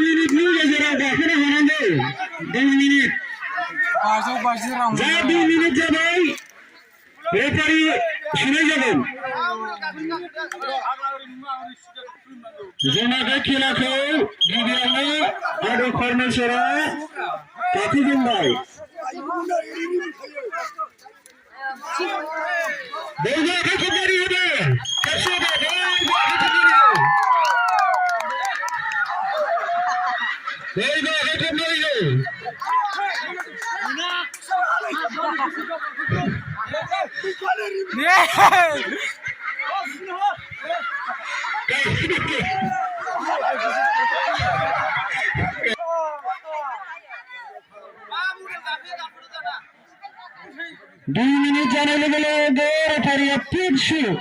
minit ni jara dakne hanande 2 minit যা 2 minute যাবেই referee শুনে যাবেন জনাবে খেলাখো গিরিয়ানে আডো খরমেশ্বরা কাকিদিন ভাই বলবো আগে দেরি হবে কাছে হবে বলবো আগে দেরি হবে দুই মিনিট জানালে গেলে রেফারি পিচ শুরু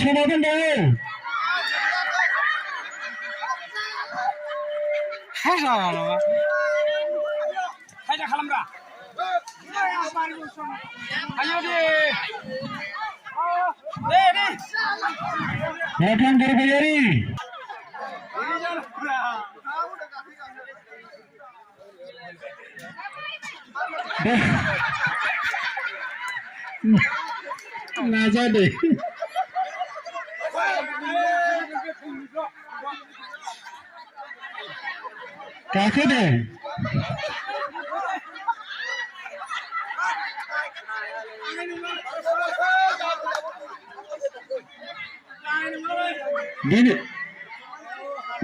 সমাধান দেয় খালামরা না যাবে কাকে দেয়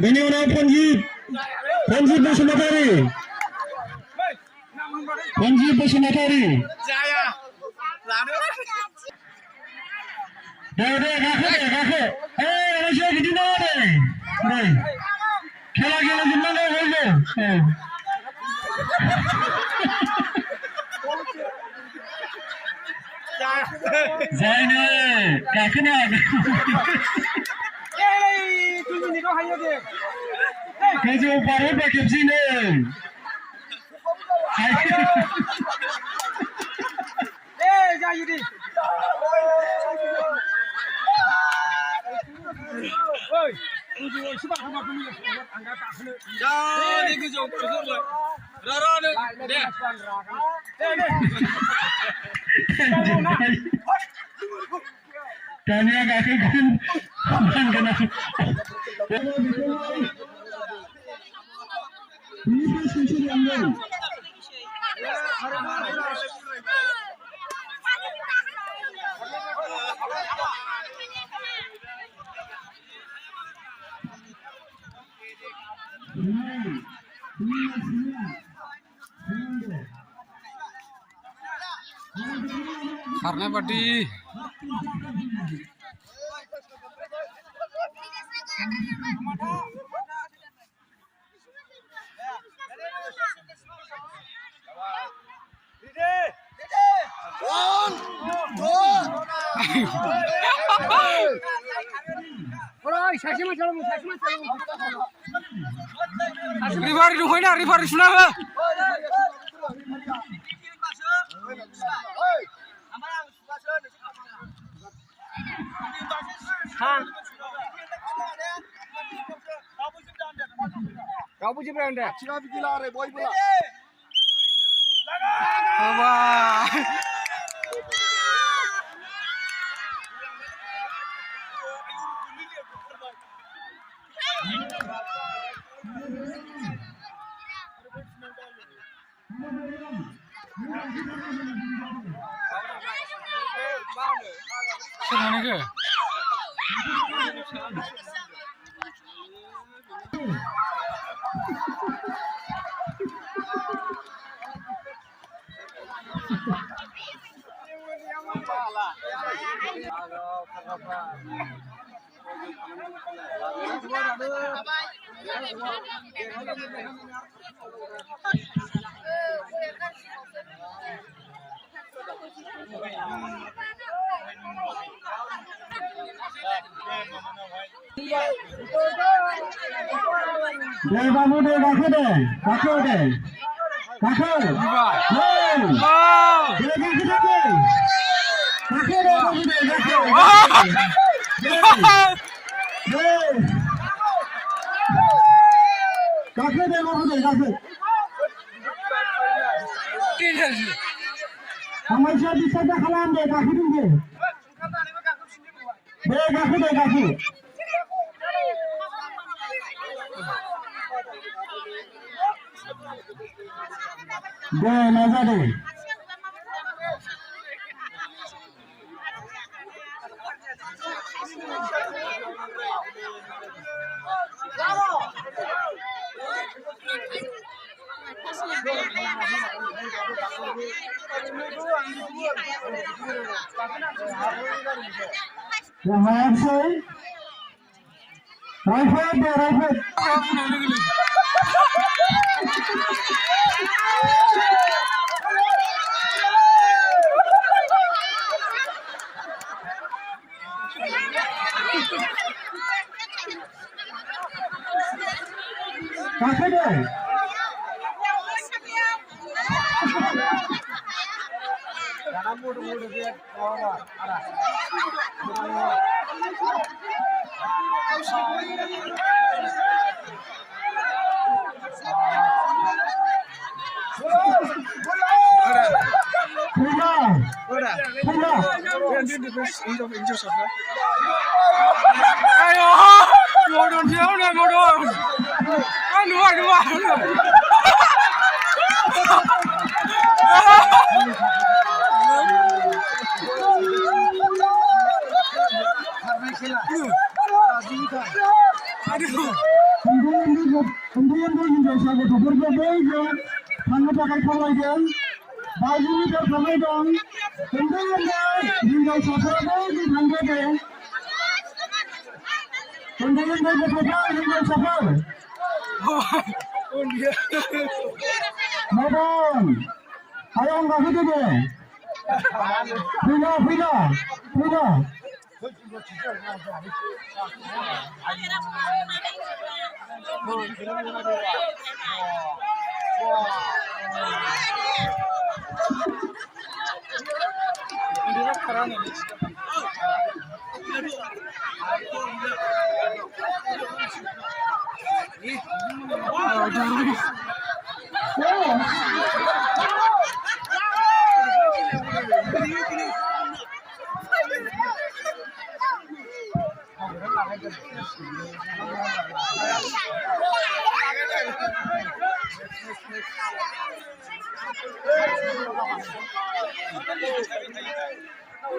Bini orang Ponji Basumatari Jaya Rakhe Rasha Gidina Khela gela gimana hoye Zaine kakna Kejo pare pakai sini. Jangan jadi. Oi, tujuh sebab apa punya? Angkat tak boleh. Jangan ini kejo kejo. Rara ni. Deh. Tanya kakek kan kena. Karena badi Rifari du hoina rifari sunaba Kau puji beranda. Cina bikilah re boy bola. Wah. Senang ke? দে বাবু দে রাখে দে রাখো দে রাখো দে রাখে দে বাবু দে রাখো রাখে দে বাবু দে রাখে আমার সাথে বিশ্বাসটা খালাম দে রাখি দিন দে রাখো দে রাখো দে মজা দে রাইফেল দে রাইফেল কাছে দে Ayo, ngồi thiếu này ngồi đồn. Đúng rồi. Madam, ayo nggak gitu deh. Frida.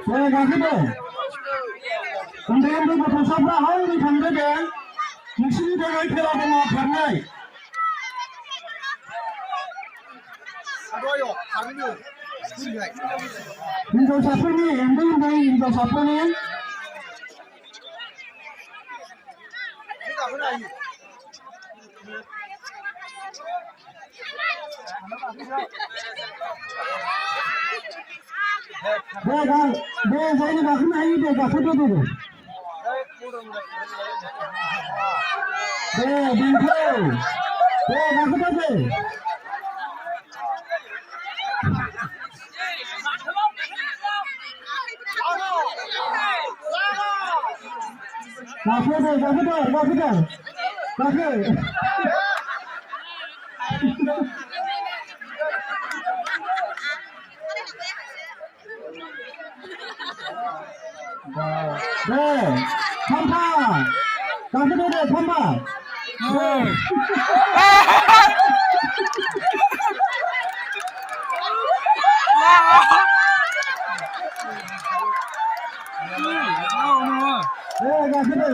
Saya nggak gitu. Kemudian itu bersabda hal di sana deh. Mesti dengan kita mau karena. Aduh, hari ini. Hindu siapa ni? Hindu siapa ni? Deh, saya ni bagus ni deh, bagus tu tu. Deh, bintang. Deh, bagus tu tu. Bagus tu. Sampai. Bagus tu deh, sampai. Bagus tu.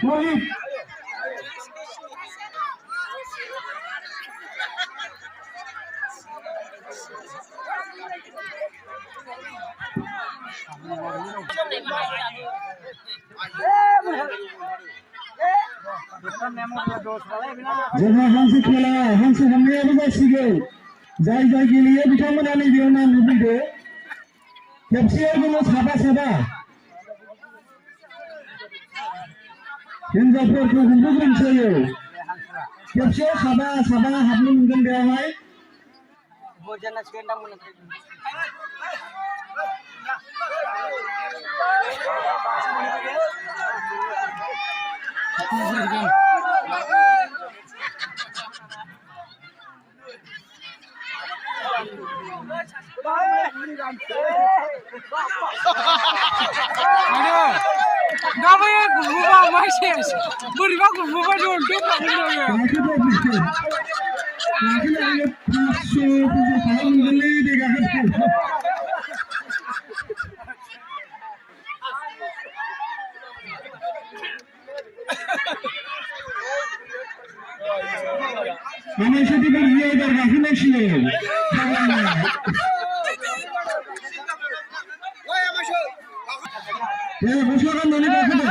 Wahid. जोंहा हांसो खेला हांसो हमनायाबो जासिगोन जाय जाय गेलेयो बिथांमोना नैबेयाव नांनो फैदो खेबसेयाव जोङो साबा हिनजावफोरखौ होबोग्रोनोसै खेबसेयाव साबा हाबनो मोनगोन बेवहाय Namanya gurbuba masih, gurbuba jual tu kan ni. Mana sedih dia bergahi nasi. Ya, bosan mana bergahi?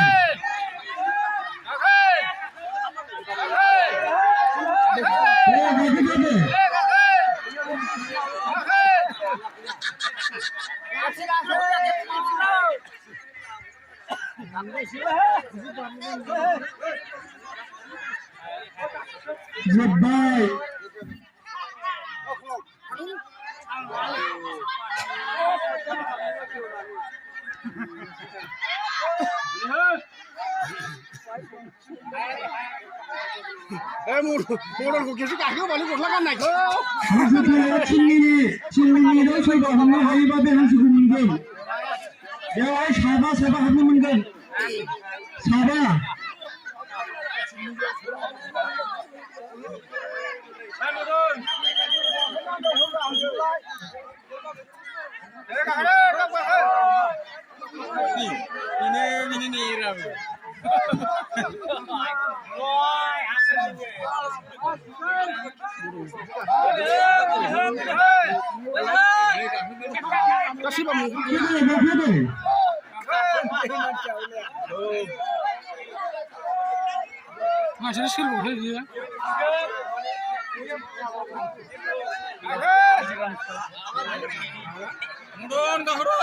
Ya, bergahi. Jebay. Modal ko kisi kaki balik gosla kan naik. Cingini dah coba hamil hari babe hansu mungkin. Ya, sabah hamil mungkin. Sabah. Ini ram. Kasih bang. Masih skill boleh dia. Mudon kahro.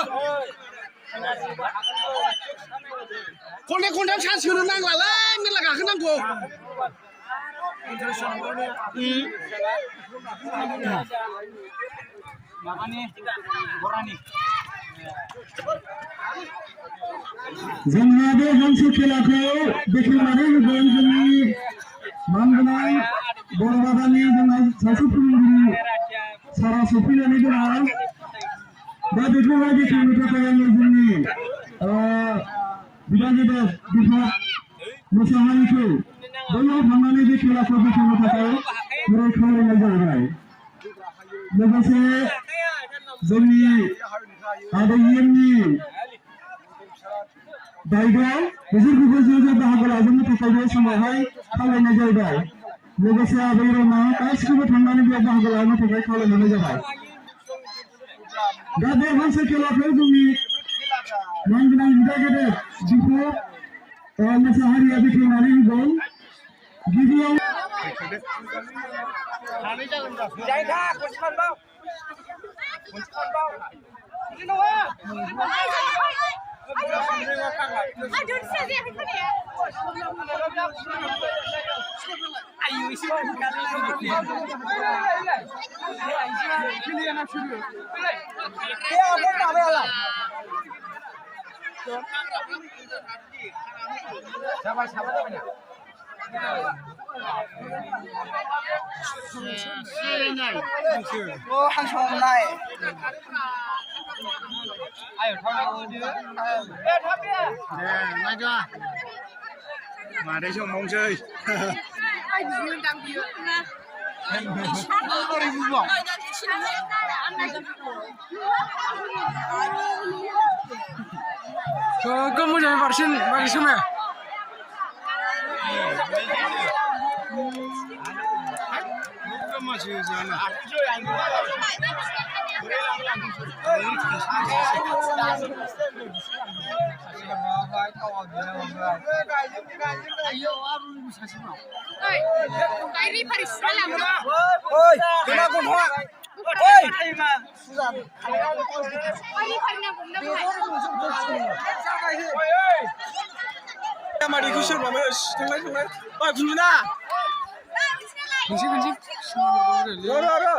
Konde chance guna nang lala, ni laga kena go. Makani, borani. जोंहा बे हांसो खेलाखौ बेखेवनानै होगोन जोंनि मानगोनां बर' बाबानि जोंहा सासे फोरोंगिरि सारा सफैनानै दङ दा बेखौहाय बेखेवनो थाखाय आङो जोंनि बिबानगिरि बिफा मोसाहारिखौ बैयाव थांनानै बे खेलाखौ बेखेवनो थाखाय गुरै खावलायनाय जाबाय लोगोसे जोंनि आदैनि दायगआव बिसोरखौबो ज' ज' बाहागो लाजोबनो थाखाय बे समावहाय खावलायनाय जाबाय लोगोसे आबै रोमा गासिखौबो थांनानै बेयाव बाहागो लानो थाखाय खावलायनाय जाबाय दा बे हांसो खेलाखौ जोंनि मानगोनां बिदा गेदेर बिखौ मोसाहारिया बेखेवनानै होगोन गिबियाव Mà đây xong mong chơi. Kamu jangan vaksin ya? Masih sana. Mari kusur mames, tengah. Oh, Bunjuna. Kunci. Ro.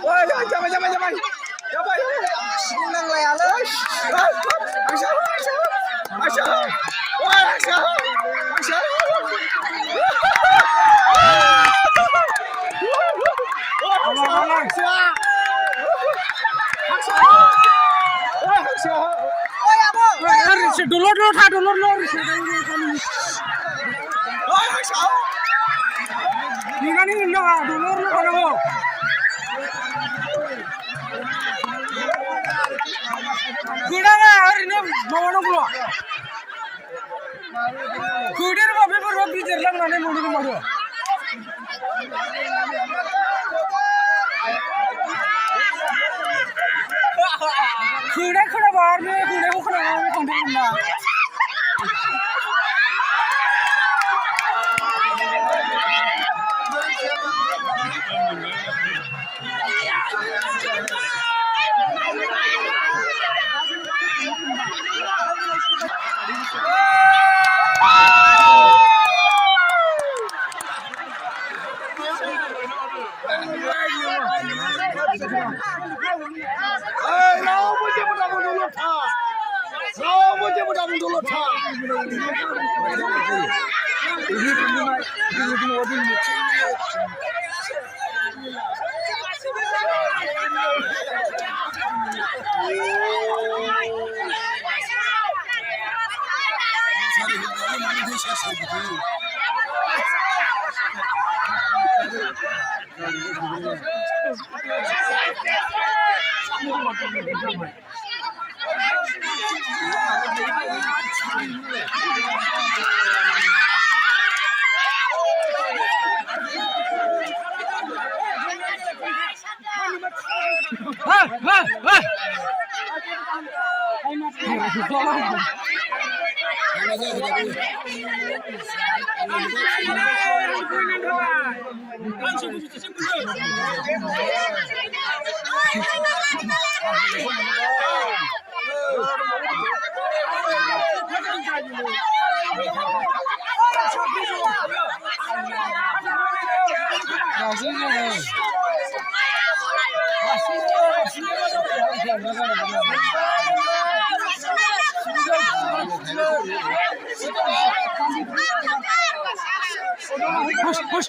Wah, jangan. Senang lah ya, Aisyah. Dulur. Ini dulur kamu. Kuda hari ini mau nunggu. Kuda apa berapa jalan mana mau nunggu. Kuda bahan ni kuda konten mana?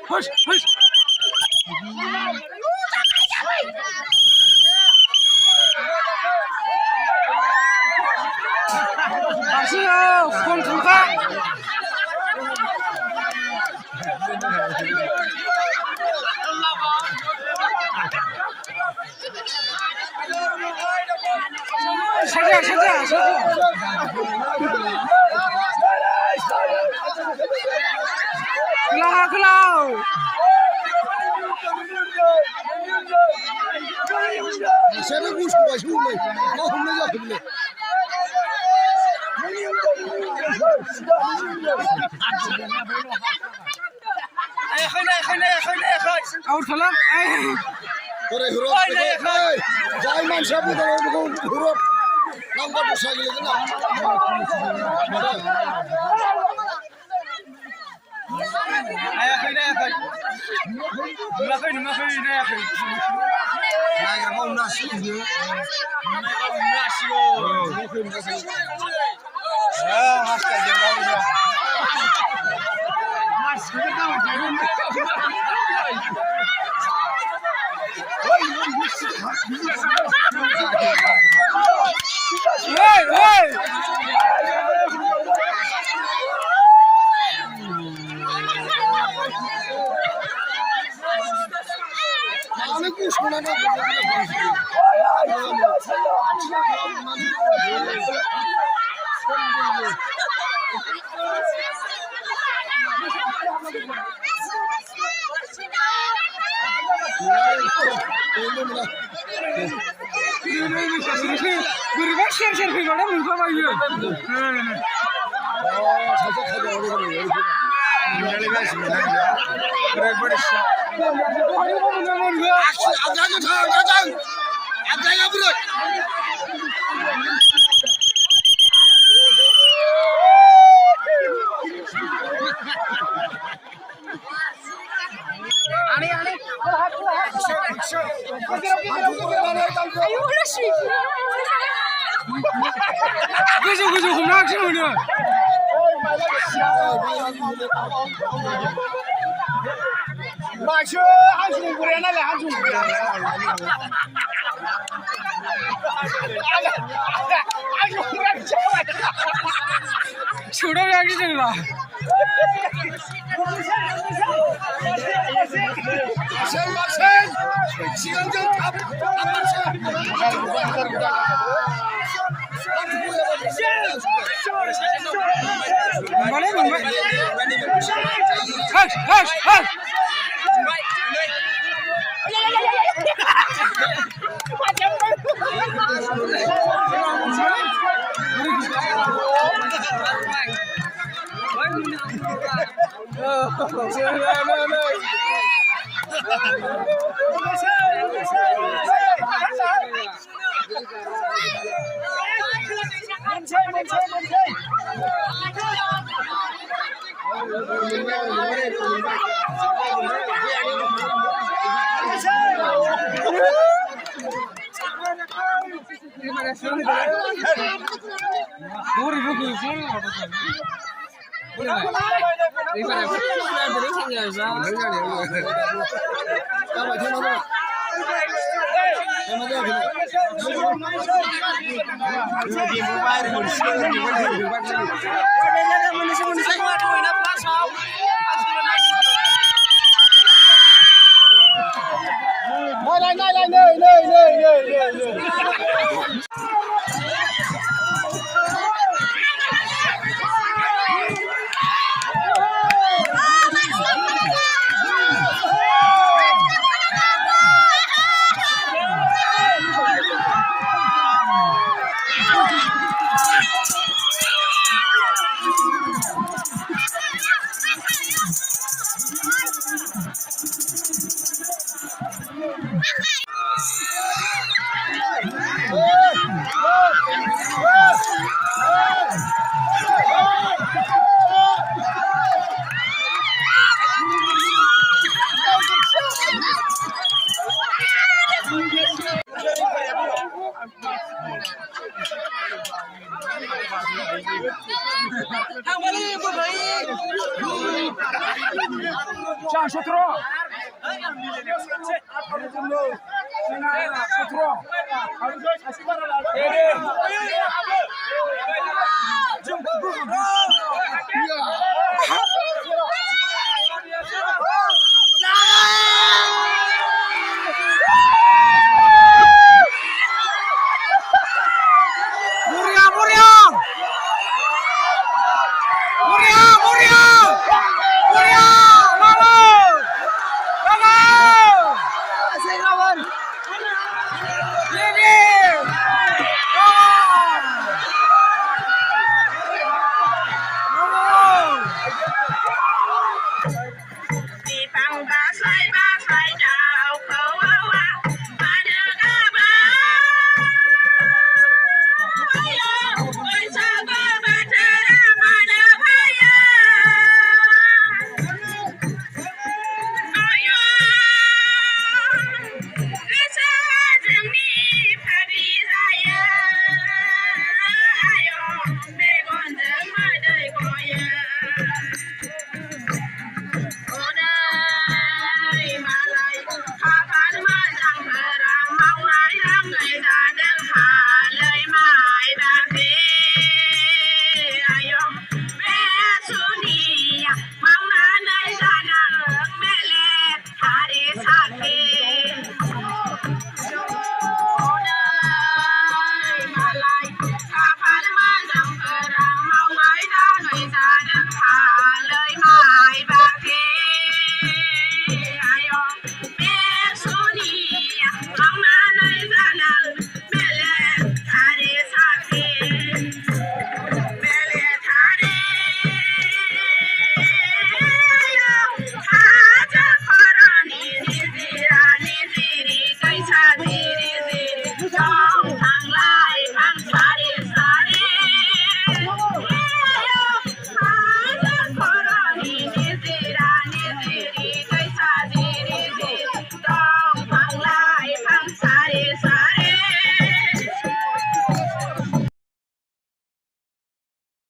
Push. Out salam. যাই মানুষ আপনি ঘুরো number বসা গেলে না অনেক শোনা না Berubah share video muka bayu. Guzu humnak sih udah. Masuk, langsung kurang lah, langsung. Sudah lagi jelah. Sen, silakan tap, Mana? Hush. साथे